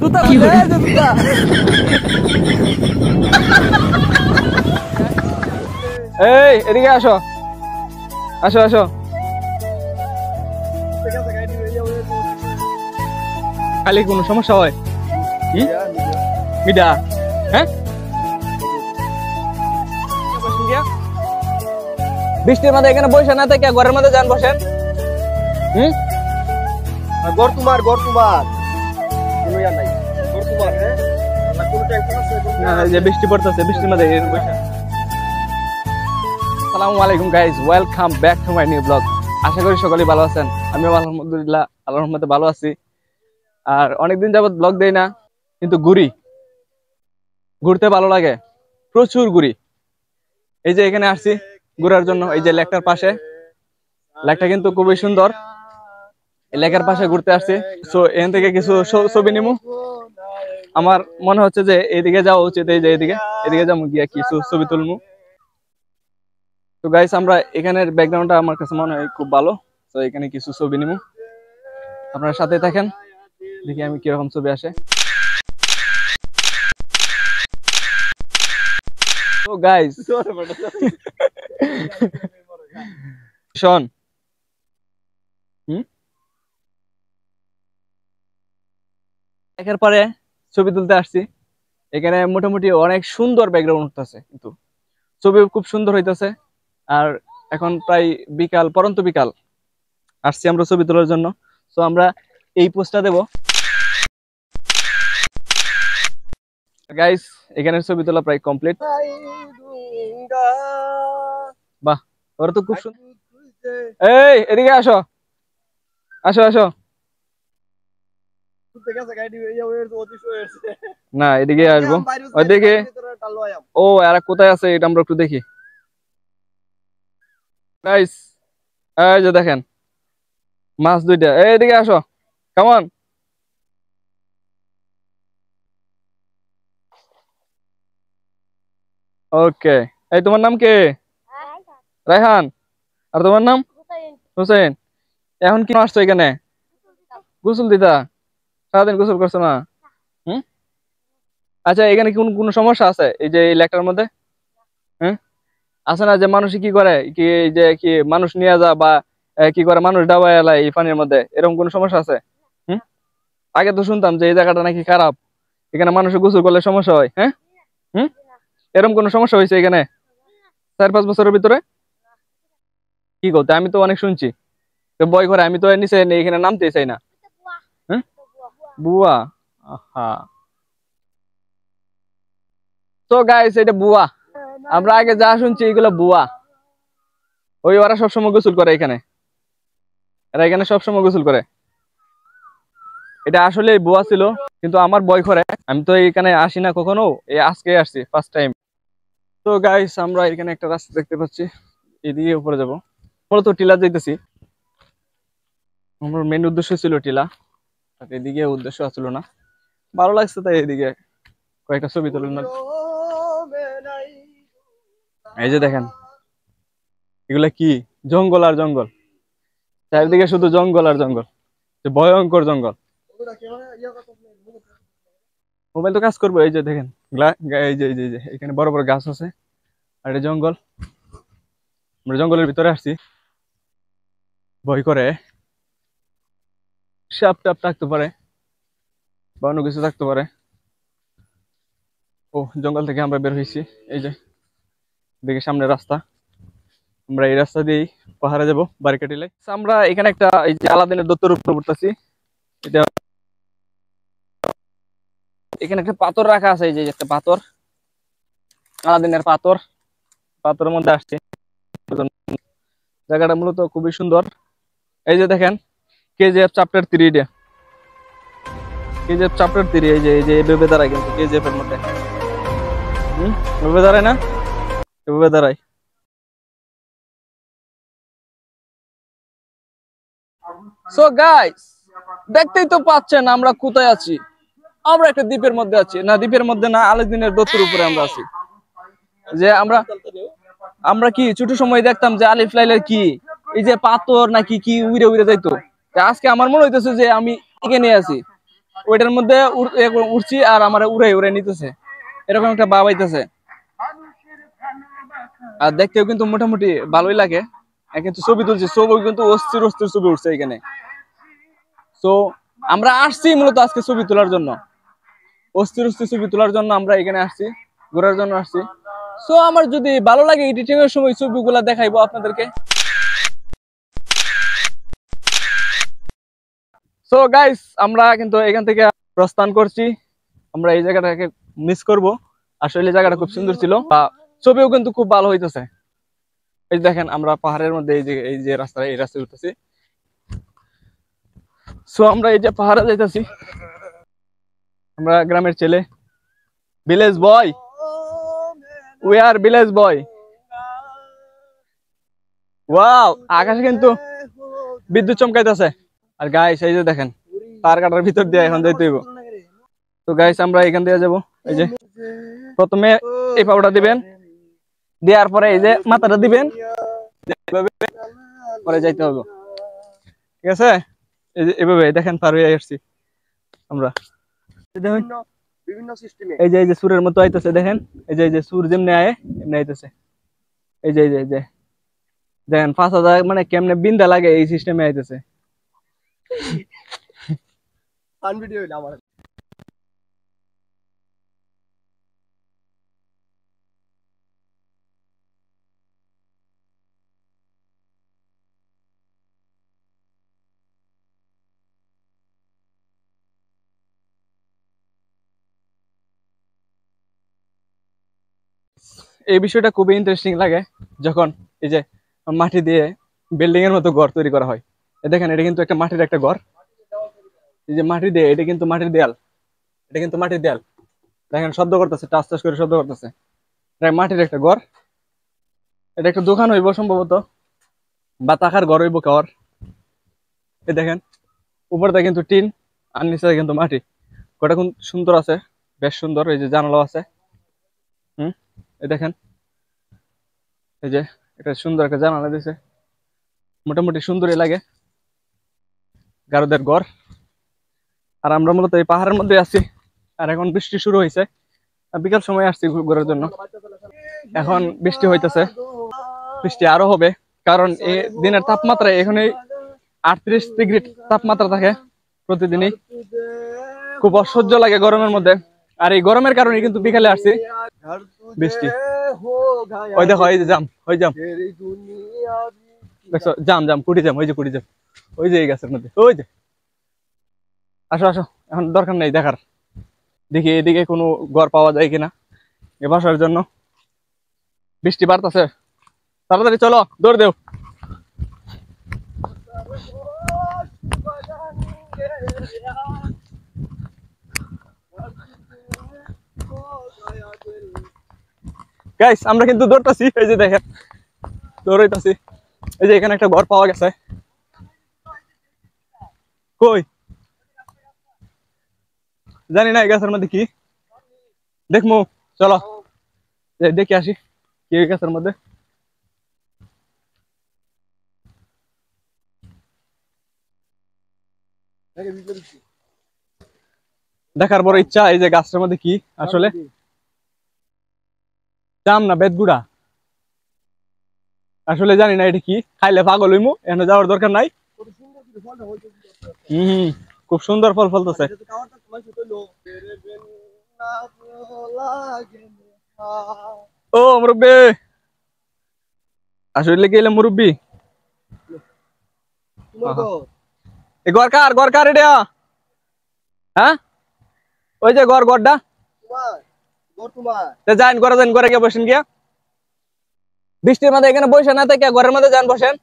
তুতা কি রে তুতা এই এদিকে আসো আসো আসো খালি কোনো সমস্যা হয় মিডা হ্যাঁ বৃষ্টির মধ্যে এখানে বসে না থেকে ঘরের মধ্যে যান বসেন ঘর তোমার কোনো ইয়া নাই ঘর তোমার হ্যাঁ কোনো টেনশন আছে না যে বৃষ্টি পড়তেছে বৃষ্টির মধ্যে বসে আসসালামু আলাইকুম guys welcome back to my new blog আশা করি সকলেই ভালো আছেন আমিও আলহামদুলিল্লাহ আল্লাহর রহমতে ভালো আছি আর অনেকদিন যাবত ব্লগ দেই না কিন্তু ঘুরতে ভালো লাগে প্রচুর ঘুরি এই যে এখানে আসছি ঘোরার জন্য এই যে লেকটার পাশে লেকটা কিন্তু খুবই সুন্দর এই লেকের পাশে ঘুরতে আসছি সো এখান থেকে কিছু ছবি নিমু আমার মনে হচ্ছে যে এইদিকে যাওয়া উচিত এই যে এদিকে যাবো গিয়া কিছু ছবি তুলমু তো গাইস আমরা এখানের ব্যাকগ্রাউন্ডটা আমার কাছে মনে হয় খুব ভালো তো এখানে কিছু ছবি নিমু আপনারা সাথে থাকেন দেখি আমি কিরকম ছবি আসে তো গাইস শোন একের পরে ছবি তুলতে আসছি এখানে মোটামুটি অনেক সুন্দর ব্যাকগ্রাউন্ড আছে কিন্তু ছবি খুব সুন্দর হইতেছে আর এখন প্রায় বিকাল পরন্ত বিকাল আসছি আমরা ছবি তোলার জন্য তো আমরা এই পোস্টটা দেব গাইস এখানে ছবি তোলা প্রায় কমপ্লিট বাহ ওরা তো খুব সুন্দর এই এদিকে আসো আসো আসো না এদিকে আসবো ওইদিকে ও আর কোথায় আছে এটা আমরা একটু দেখি গাইস এই যে দেখেন মাছ দুইটা এইদিকে আসো কেমন ওকে এই তোমার নাম কে রায়হান আর তোমার নাম হুসেন এখন কি আসছো এখানে গোসল দিতা সারাদিন গোসল করছো না আচ্ছা এখানে কি কোনো সমস্যা আছে এই যে এই লেকটার মধ্যে আছে না যে মানুষ কি করে কি যে কি মানুষ নিয়ে যা বা কি করে মানুষ ডাবায় এলাই এই পানির মধ্যে এরকম কোনো সমস্যা আছে আগে তো শুনতাম যে এই জায়গাটা নাকি খারাপ এখানে মানুষের গোসল করলে সমস্যা হয় এরকম কোনো সমস্যা হয়েছে এখানে 4-5 বছরের ভিতরে কি করতে আমি তো অনেক শুনছি তো ভয় করে আমি তো নিচে এখানে নামতে চাই না বুয়া আহা তো গাইস এটা বুয়া আমরা আগে যা শুনছি এগুলো বুয়া ওই ওরা সবসময় গোসল করে এখানে এরা এখানে সবসময় গোসল করে এটা আসলে বুয়া ছিল কিন্তু আমার ভয় করে আমি তো এখানে আসি না কখনো এই আজকে আসছি ফার্স্ট টাইম তো গাইস আমরা এখানে একটা রাস্তা দেখতে পাচ্ছি এদিকে উপরে যাবো মূলত টিলা যাইতেছি আমার মেন উদ্দেশ্য ছিল টিলা এদিকে উদ্দেশ্য আসলো না ভালো লাগছে তাই এদিকে কয়েকটা ছবি তুলুন না এই যে দেখেন এগুলা কি জঙ্গল আর জঙ্গল চারিদিকে শুধু জঙ্গল আর জঙ্গল ভয়ঙ্কর জঙ্গল মোবাইল তো কাজ করবো এই যে দেখেন এই যে এখানে বড় বড় গাছ আছে আর এটা জঙ্গল আমরা জঙ্গলের ভিতরে আসছি ভয় করে সাপ টাপ থাকতে পারে বা অন্য কিছু থাকতে পারে ও জঙ্গল থেকে আমরা বের হয়েছি এই যে দেখে সামনে রাস্তা আমরা এই রাস্তা দিয়েই পাহাড়ে যাবো বারিকাটিলে আমরা এখানে একটা এই যে আলাদিনের দত্তর উপরে উঠতেছি এটা এখানে একটা পাথর রাখা আছে এই যে একটা পাথর আলাদিনের পাথরের মধ্যে আসছে জায়গাটা মূলত খুবই সুন্দর এই যে দেখেন কেজিএফ চ্যাপ্টার 3 এটা কেজিএফ চ্যাপ্টার 3 এই যে এভাবে দাঁড়ায় কিন্তু কেজিএফ এর মধ্যে এভাবে দাঁড়ায় না এভাবে দাঁড়ায় সো গাইস দেখতেই তো পাচ্ছেন আমরা কোথায় আছি আমরা একটা দ্বীপের মধ্যে আছি না দ্বীপের মধ্যে না আলাদিনের দত্তর উপরে আমরা আছি যে আমরা কি ছোট সময় দেখতাম যে আলিফ লাইলের কি এই যে পাথর নাকি কি উড়ে উড়ে যাইতো আজকে আমার মনে হইতেছে যে আমি এখানে আছি ওইটার মধ্যে উঠছি আর আমার উড়ে উড়ে নিতেছে, এরকম একটা ভাব আইতেছে। আর দেখতেও কিন্তু মোটামুটি ভালোই লাগে। কিন্তু ছবি তুলছি, ছবি কিন্তু অস্থির অস্থির ছবি উঠছে এখানে। তো আমরা আসছি মূলত আজকে ছবি তোলার জন্য, অস্থির অস্থির ছবি তোলার জন্য আমরা এখানে আসছি, ঘোরার জন্য আসছি। সো আমার যদি ভালো লাগে এডিটিং এর সময় ছবিগুলা দেখাইবো আপনাদেরকে। সো গাইস, আমরা কিন্তু এখান থেকে প্রস্থান করছি। আমরা এই জায়গাটাকে মিস করব, আসলে জায়গাটা খুব সুন্দর ছিল, ছবিও কিন্তু খুব ভালো হইতেছে। এই দেখেন আমরা পাহাড়ের মধ্যে এই যে রাস্তা, এই রাস্তায় উঠতেছি। সো আমরা এই যে পাহাড়ে যাইতেছি, আমরা গ্রামের ছেলে, village boy, we are village boy. Wow, আকাশে কিন্তু বিদ্যুৎ চমকাইতেছে। আর গাইস এই যে দেখেন, তার কাটার ভিতর দিয়ে এখন যাইতে হইব। তো গাইস আমরা এখান দিয়ে যাবো। এই যে প্রথমে এই পাউডার দিবেন, দেওয়ার পরে এই যে মাথাটা দিবেন, পরে যাইতে হবে, ঠিক আছে? এই যে এভাবে দেখেন পার হয়ে আসছি আমরা। বিভিন্ন সিস্টেমে এই যে সুরের মতো আইতেছে, দেখেন এই যে সুর যেমনি আয় এমনি আইতেছে। এই যে দেখেন 5000 মানে কেমনে বিন্দা লাগে এই সিস্টেমে আইতেছে। ফান ভিডিও হইলো আমার। এই বিষয়টা খুবই ইন্টারেস্টিং লাগে যখন এই যে মাটি দিয়ে বিল্ডিং এর মতো ঘর তৈরি করা হয়। দেখেন এটা কিন্তু একটা মাটির একটা ঘর, এই যে মাটি দিয়ে, এটা কিন্তু মাটির দেয়াল, এটা কিন্তু মাটির দেয়াল। দেখেন শব্দ করতেছে, টাস টাস করে শব্দ করতেছে। এটা মাটির একটা ঘর, এটা একটা দোকান হইব সম্ভবত, বা টাকার ঘর হইব কার। এই দেখেন উপরটা কিন্তু টিন আর নিচে কিন্তু মাটি। ঘরটা খুব সুন্দর আছে, বেশ সুন্দর। এই যে জানালা আছে, এই দেখেন এই যে একটা সুন্দর একটা জানালা দিছে, মোটামুটি সুন্দরই লাগে গারোদের ঘর। আর আমরা মূলত এই পাহাড়ের মধ্যে আছি, আর এখন বৃষ্টি শুরু হয়েছে। বিকাল সময় আসছি ঘোরার জন্য, এখন বৃষ্টি হইতেছে, বৃষ্টি আরো হবে, কারণ এই দিনের তাপমাত্রা এখানে 38 ডিগ্রি তাপমাত্রা থাকে প্রতিদিনই। খুব অসহ্য লাগে গরমের মধ্যে। আর এই গরমের কারণে কিন্তু বিকালে আসছি বৃষ্টি। ওই দেখো এই যে জাম, ওই জাম দেখছো, জাম জাম কুটি জাম, ওই যে কুটি জাম, ওই যে এই গাছের মধ্যে, ওই যে। আসো আসো, এখন দরকার নেই দেখার, দেখি এদিকে কোনো ঘর পাওয়া যায় কিনা এ বাসার জন্য। বৃষ্টি বাড়তেছে, তাড়াতাড়ি চলো, দৌড় দেও। গাইস আমরা কিন্তু দৌড়তাছি, এই যে দেখেন দৌড়াইতাছি। এই যে এখানে একটা ঘর পাওয়া গেছে, কই জানি না এই গাছের মধ্যে কি, দেখমু, চলো দেখে আসি কি এই গাছের মধ্যে। দেখার বড় ইচ্ছা এই যে গাছটার মধ্যে কি আসলে, জাম না বেতগুড়া, আসলে জানি না এটা কি, খাইলে পাগল হইমু, এখানে যাওয়ার দরকার নাই। হম, খুব সুন্দর ফল ফলতেছে। ও মুরব্বী, আসলে গেলে মুরব্বী ঘর কার, ঘর কার এটা? হ্যাঁ ওই যে গড়টা যান ঘরে, যান ঘরে গিয়ে বসেন গিয়া, বৃষ্টির মধ্যে এখানে বসে না থেকে ঘরের মধ্যে যান বসেন।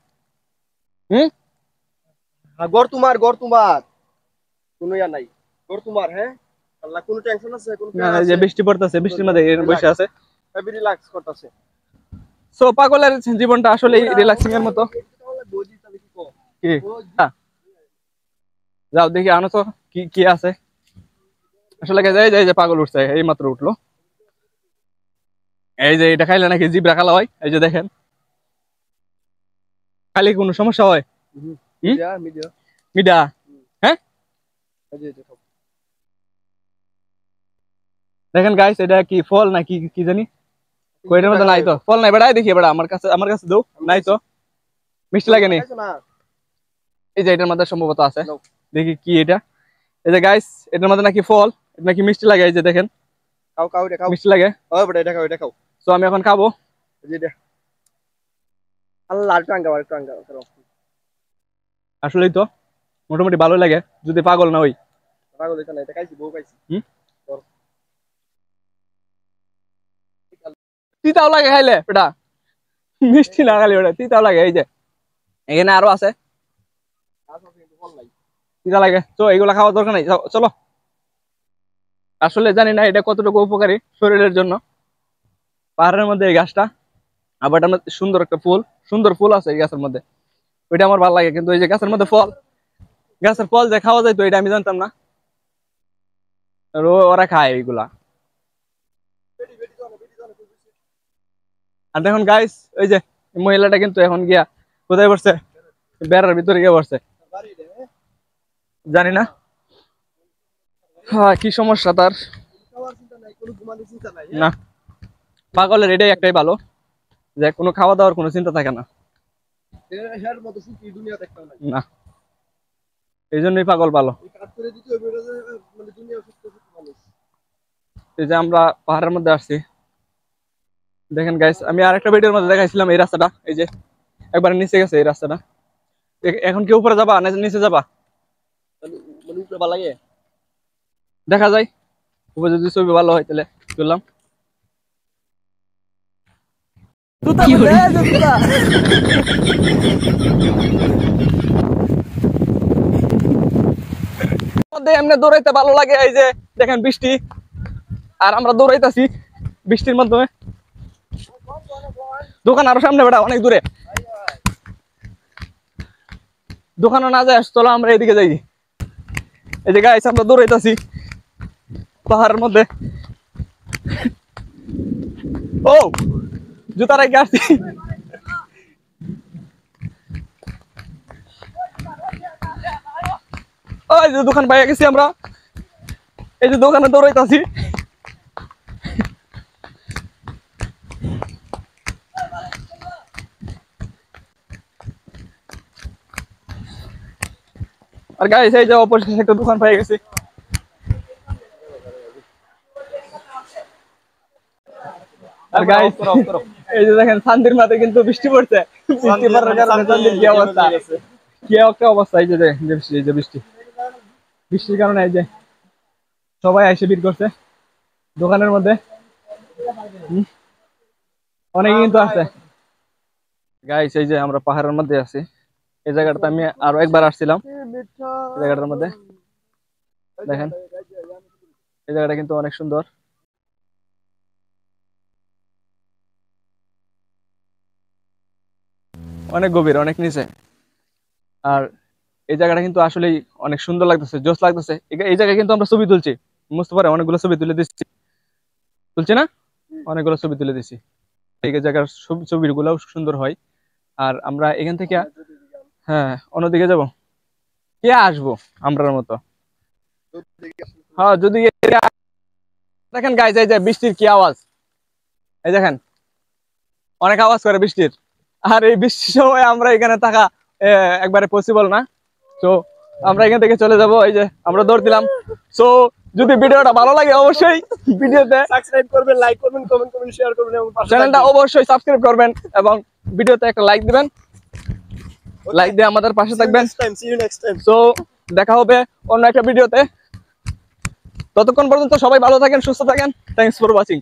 গড় তোমার কোনো ইয়া নাই, গড় তোমার। হ্যাঁ আল্লাহ, কোনো টেনশন আছে? কোনো না, এই যে বৃষ্টি পড়তেছে, বৃষ্টির মধ্যে বসে আছে, হেভি রিল্যাক্স করতেছে। সো পাগলের জীবনটা আসলে রিল্যাক্সিং এর মতো। কি যাও দেখি আনো তো কি কি আছে। আসলে এই যে পাগল উঠছে, এই মাত্র উঠলো। এই যে এটা খাইলে নাকি জিব্রা খালা হয়, এই যে দেখেন, খাইলে কোনো সমস্যা হয়? মিডা, হ্যাঁ দেখেন গাইস, এটা কি ফল না কি কি জানি, কইটার মধ্যে নাই তো, ফল নাই বেড়া, দেখি বেড়া আমার কাছে দাও, নাই তো, মিষ্টি লাগে নি, খাইছো না? এই যে এটার মধ্যে সম্ভবত আছে, নাও। দেখি কি এটা, এই যে গাইস এটার মধ্যে নাকি ফল, এটা নাকি মিষ্টি লাগে, এই যে দেখেন খাও খাও এটা খাও। মিষ্টি লাগে, ও বেটা এটা খাও এটা খাও। তো আমি এখন খাবো। এই যে এটা। আল্লাহ টাঙ্গা করো। আসলেই তো মোটামুটি ভালো লাগে, যদি পাগল না হই। পাগল এটা না, এটা খাইছি বউ খাইছি। হুম? তিতাও লাগে খাইলে এটা, মিষ্টি না খালি ওটা তিতাও লাগে। এই যে এখানে আরো আছে কিন্তু ফল নাই। তিতা লাগে, তো এগুলা খাওয়ার দরকার নাই, চলো। আসলে জানি না এটা কতটুকু উপকারী শরীরের জন্য। পাহাড়ের মধ্যে এই গাছটা, আবার এটার মধ্যে সুন্দর ফুল আছে এই গাছের মধ্যে, ওইটা আমার ভালো লাগে। কিন্তু এই যে গাছের মধ্যে গাছের ফল যে খাওয়া যায়, তো এটা আমি জানতাম না, আর ওরা খায় এইগুলা। আর দেখুন গাইস, ওই যে মহিলাটা কিন্তু এখন গিয়া কোথায় বসছে, বেড়ার ভিতরে গিয়ে বসছে, জানি না হ্যাঁ কি সমস্যা তার। খাওয়ার চিন্তা নাই, কোনো ঘুমানোর চিন্তা নাই। না, পাগলের এটাই একটাই ভালো, যে কোনো খাওয়া দাওয়ার কোনো চিন্তা থাকে না। এর মতো সুখী দুনিয়া দেখতাম না। না, এই জন্যই পাগল ভালো। এই কাজ করে দিতে হবে, এটা যে মানে দুনিয়া সুস্থ মানুষ। এই যে আমরা পাহাড়ের মধ্যে আসছি, দেখেন গাইস, আমি আরেকটা ভিডিওর মধ্যে দেখাইছিলাম এই রাস্তাটা, এই যে একবার নিচে গেছে এই রাস্তাটা। এখন কি উপরে যাবা না নিচে যাবা? মানে উপরে ভালো লাগে। দেখা যায়, উপরে যদি ছবি ভালো হয় তাহলে চললাম। এমনি দৌড়াইতে ভালো লাগে, এই যে দেখেন বৃষ্টি, আর আমরা দৌড়াইতেছি বৃষ্টির মাধ্যমে। দোকান আরো সামনে বেটা, অনেক দূরে, দোকানও না যায়, চলো আমরা এদিকে যাই। এই যে গাইস আমরা দৌড়াইতেছি পাহাড়ের মধ্যে। ও জুতা রেখে আসছি। ওই যে দোকান পাইয়া গেছি আমরা, এই যে দোকানে দৌড়াইতেছি। আর গাইস এই যে অপোজিটে একটা দোকান পেয়ে গেছি। আর গাইস এই যে দেখেন শান্তির মাঠে কিন্তু বৃষ্টি পড়ছে, বৃষ্টি পড়ার কারণে শান্তির কি অবস্থা, কি একটা অবস্থা। এই যে বৃষ্টি, এই যে বৃষ্টির কারণে এই যে সবাই এসে ভিড় করছে দোকানের মধ্যে, অনেকে কিন্তু আছে। গাইস এই যে আমরা পাহাড়ের মধ্যে আছি, এই জায়গাটাতে আমি আরো একবার আসছিলাম, এই জায়গাটার মধ্যে দেখেন, এই জায়গাটা কিন্তু অনেক সুন্দর। অনেক গভীর, অনেক নিচে। আর এই জায়গাটা কিন্তু আসলেই অনেক সুন্দর লাগতেছে, জোস লাগতেছে। এই জায়গায় কিন্তু আমরা ছবি তুলছি, বুঝতে পারে অনেকগুলো ছবি তুলে দিচ্ছি, তুলছি না, অনেকগুলো ছবি তুলে দিচ্ছি। এই জায়গার ছবিগুলোও সুন্দর হয়। আর আমরা এখান থেকে হ্যাঁ অন্যদিকে যাব, কে আসবো আমরার মতো। হ্যাঁ যদি দেখেন গাইস, এই যে বৃষ্টির কি আওয়াজ, এই দেখেন অনেক আওয়াজ করে বৃষ্টির। আর এই বৃষ্টির সময় আমরা এখানে থাকা একবারে পসিবল না, তো আমরা এখান থেকে চলে যাব। এই যে আমরা দৌড় দিলাম। সো যদি ভিডিওটা ভালো লাগে অবশ্যই ভিডিওতে সাবস্ক্রাইব করবেন, লাইক করবেন, কমেন্ট করবেন, শেয়ার করবেন এবং চ্যানেলটা অবশ্যই সাবস্ক্রাইব করবেন এবং ভিডিওতে একটা লাইক দিবেন, লাইক দিয়ে আমাদের পাশে থাকবেন। See you next time. So দেখা হবে অন্য একটা ভিডিওতে, ততক্ষণ পর্যন্ত সবাই ভালো থাকেন, সুস্থ থাকেন। Thanks for watching.